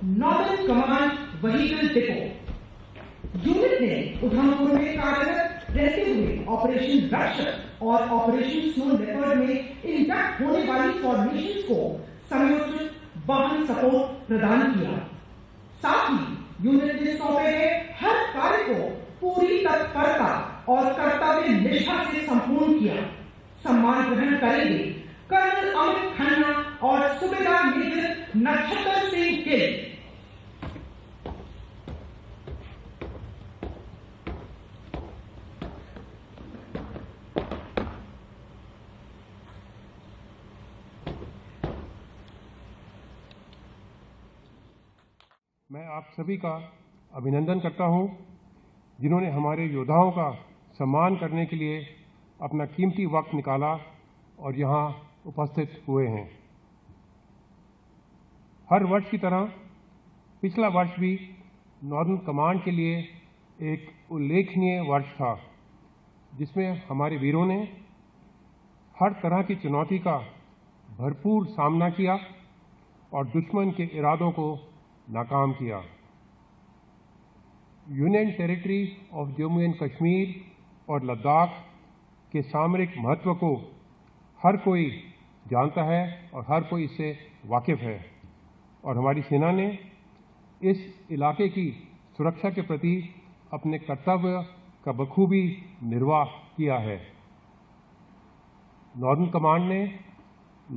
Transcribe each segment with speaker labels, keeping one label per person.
Speaker 1: Northern command vehicle depot. Unit ने उधमपुर में कार्यरत रहते हुए ऑपरेशन रक्षक और ऑपरेशन स्नो लेपर्ड में इंटैक्ट होने वाली फॉर्मेशन को समयोचित वाहन सपोर्ट प्रदान किया। साथ ही यूनिट ने सौंपे गए हर कार्य को पूरी तत्परता और कर्तव्य निष्ठा से संपूर्ण किया। सम्मान ग्रहण करेंगे कर्नल अमित खन्ना और सूबेदार मेजर नक्षत्र सिंह गिल।
Speaker 2: मैं आप सभी का अभिनंदन करता हूं, जिन्होंने हमारे योद्धाओं का सम्मान करने के लिए अपना कीमती वक्त निकाला और यहां उपस्थित हुए हैं। हर वर्ष की तरह पिछला वर्ष भी नॉर्दर्न कमांड के लिए एक उल्लेखनीय वर्ष था, जिसमें हमारे वीरों ने हर तरह की चुनौती का भरपूर सामना किया और दुश्मन के इरादों को नाकाम किया। Union territory of Jammu and Kashmir और लद्दाख के सामरिक महत्व को हर कोई जानता है और हर कोई इससे वाकिफ है, और हमारी सेना ने इस इलाके की सुरक्षा के प्रति अपने कर्तव्य का बखूबी निर्वाह किया है। नॉर्दर्न कमांड ने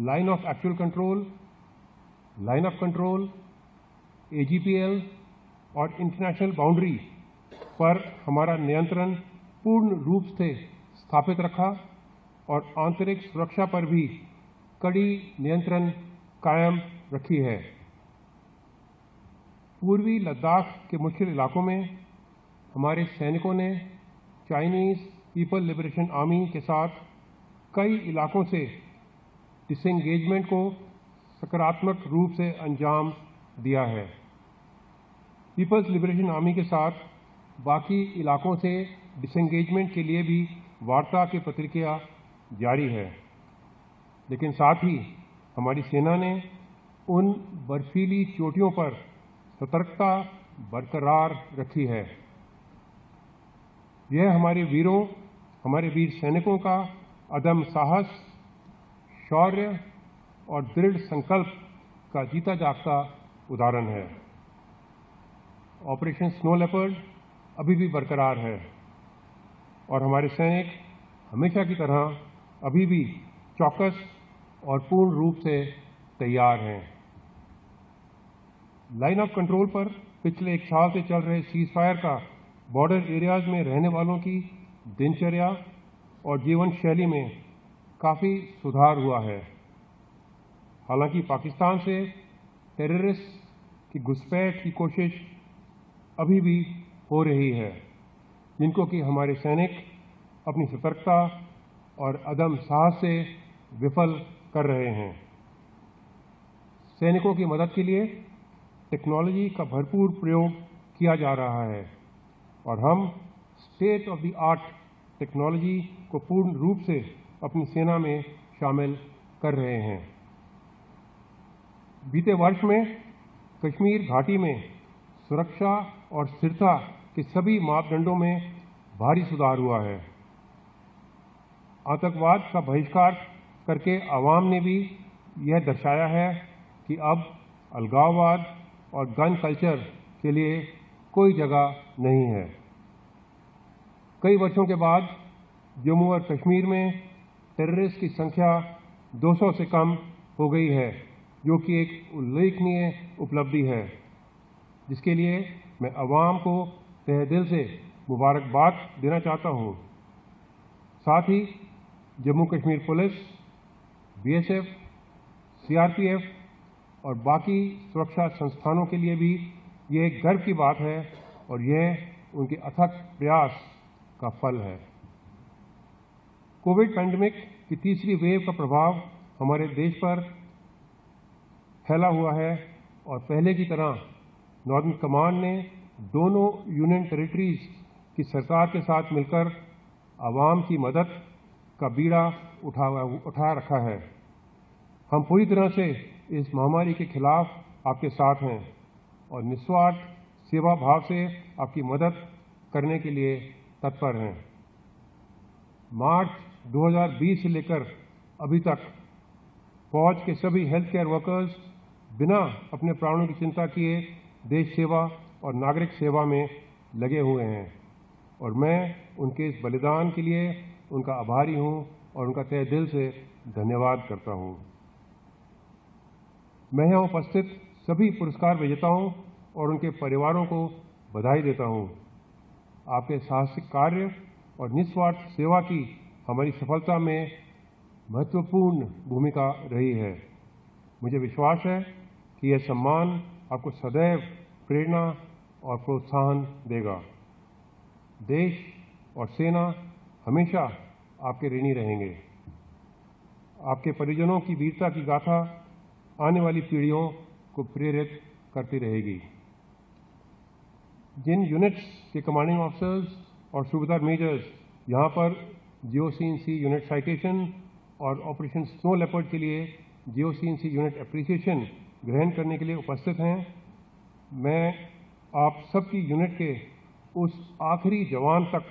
Speaker 2: line of actual control, line of control, AGPL और इंटरनेशनल बाउंड्री पर हमारा नियंत्रण पूर्ण रूप से स्थापित रखा और आंतरिक सुरक्षा पर भी कड़ी नियंत्रण कायम रखी है। पूर्वी लद्दाख के मुश्किल इलाकों में हमारे सैनिकों ने चाइनीज पीपल लिबरेशन आर्मी के साथ कई इलाकों से डिसएंगेजमेंट को सकारात्मक रूप से अंजाम दिया है। पीपल्स लिबरेशन आर्मी के साथ बाकी इलाकों से डिसएंगेजमेंट के लिए भी वार्ता की प्रक्रिया जारी है, लेकिन साथ ही हमारी सेना ने उन बर्फीली चोटियों पर सतर्कता बरकरार रखी है। यह हमारे वीरों, हमारे वीर सैनिकों का अदम्य साहस, शौर्य और दृढ़ संकल्प का जीता जागता उदाहरण है। ऑपरेशन स्नो लेपर्ड अभी भी बरकरार है और हमारे सैनिक हमेशा की तरह अभी भी चौकस और पूर्ण रूप से तैयार हैं। लाइन ऑफ कंट्रोल पर पिछले 1 साल से चल रहे सीज़फायर का बॉर्डर एरियाज में रहने वालों की दिनचर्या और जीवन शैली में काफ़ी सुधार हुआ है। हालांकि पाकिस्तान से टेररिस्ट की घुसपैठ की कोशिश अभी भी हो रही है, जिनको कि हमारे सैनिक अपनी सतर्कता और अदम साहस से विफल कर रहे हैं। सैनिकों की मदद के लिए टेक्नोलॉजी का भरपूर प्रयोग किया जा रहा है और हम state of the art technology को पूर्ण रूप से अपनी सेना में शामिल कर रहे हैं। बीते वर्ष में कश्मीर घाटी में सुरक्षा और स्थिरता के सभी मापदंडों में भारी सुधार हुआ है। आतंकवाद का बहिष्कार करके आवाम ने भी यह दर्शाया है कि अब अलगाववाद और गन कल्चर के लिए कोई जगह नहीं है। कई वर्षों के बाद जम्मू और कश्मीर में टेररिस्ट की संख्या 200 से कम हो गई है, जो कि एक उल्लेखनीय उपलब्धि है, जिसके लिए मैं अवाम को तहे दिल से मुबारकबाद देना चाहता हूं। साथ ही Jammu Kashmir police, BSF, CRPF और बाकी सुरक्षा संस्थानों के लिए भी यह एक गर्व की बात है और यह उनके अथक प्रयास का फल है। कोविड पैंडेमिक की तीसरी वेव का प्रभाव हमारे देश पर फैला हुआ है और पहले की तरह नॉर्दर्न कमांड ने दोनों यूनियन टेरिटरीज की सरकार के साथ मिलकर आवाम की मदद का बीड़ा उठा रखा है। हम पूरी तरह से इस महामारी के खिलाफ आपके साथ हैं और निस्वार्थ सेवा भाव से आपकी मदद करने के लिए तत्पर हैं। मार्च 2020 से लेकर अभी तक फौज के सभी हेल्थ केयर वर्कर्स बिना अपने प्राणों की चिंता किए देश सेवा और नागरिक सेवा में लगे हुए हैं और मैं उनके इस बलिदान के लिए उनका आभारी हूं और उनका तहे दिल से धन्यवाद करता हूं। मैं यहाँ उपस्थित सभी पुरस्कार विजेताओं और उनके परिवारों को बधाई देता हूं। आपके साहसिक कार्य और निस्वार्थ सेवा की हमारी सफलता में महत्वपूर्ण भूमिका रही है। मुझे विश्वास है कि यह सम्मान आपको सदैव प्रेरणा और प्रोत्साहन देगा। देश और सेना हमेशा आपके ऋणी रहेंगे। आपके परिजनों की वीरता की गाथा आने वाली पीढ़ियों को प्रेरित करती रहेगी। जिन यूनिट्स के कमांडिंग ऑफिसर्स और सूबेदार मेजर्स यहाँ पर GOC&C यूनिट साइटेशन और ऑपरेशन स्नो लेपर्ड के लिए GOC&C यूनिट एप्रिसिएशन ग्रहण करने के लिए उपस्थित हैं, मैं आप सबकी यूनिट के उस आखिरी जवान तक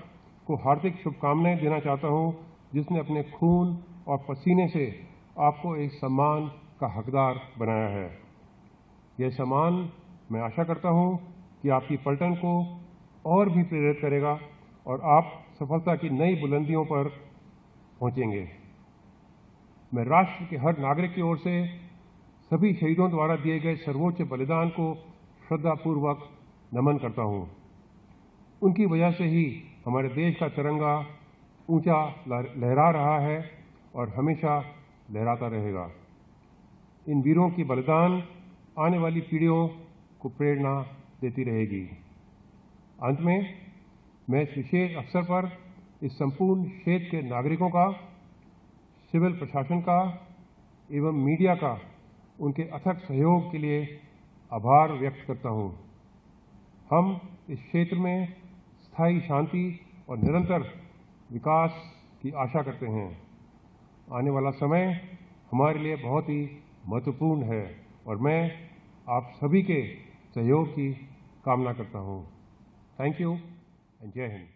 Speaker 2: को हार्दिक शुभकामनाएं देना चाहता हूं जिसने अपने खून और पसीने से आपको एक सम्मान का हकदार बनाया है। यह सम्मान मैं आशा करता हूं कि आपकी पलटन को और भी प्रेरित करेगा और आप सफलता की नई बुलंदियों पर पहुंचेंगे। मैं राष्ट्र के हर नागरिक की ओर से सभी शहीदों द्वारा दिए गए सर्वोच्च बलिदान को श्रद्धापूर्वक नमन करता हूं। उनकी वजह से ही हमारे देश का तिरंगा ऊंचा लहरा रहा है और हमेशा लहराता रहेगा। इन वीरों की बलिदान आने वाली पीढ़ियों को प्रेरणा देती रहेगी। अंत में मैं इस विशेष अवसर पर इस संपूर्ण क्षेत्र के नागरिकों का, सिविल प्रशासन का एवं मीडिया का उनके अथक सहयोग के लिए आभार व्यक्त करता हूं। हम इस क्षेत्र में स्थायी शांति और निरंतर विकास की आशा करते हैं। आने वाला समय हमारे लिए बहुत ही महत्वपूर्ण है और मैं आप सभी के सहयोग की कामना करता हूं। थैंक यू एंड जय हिंद।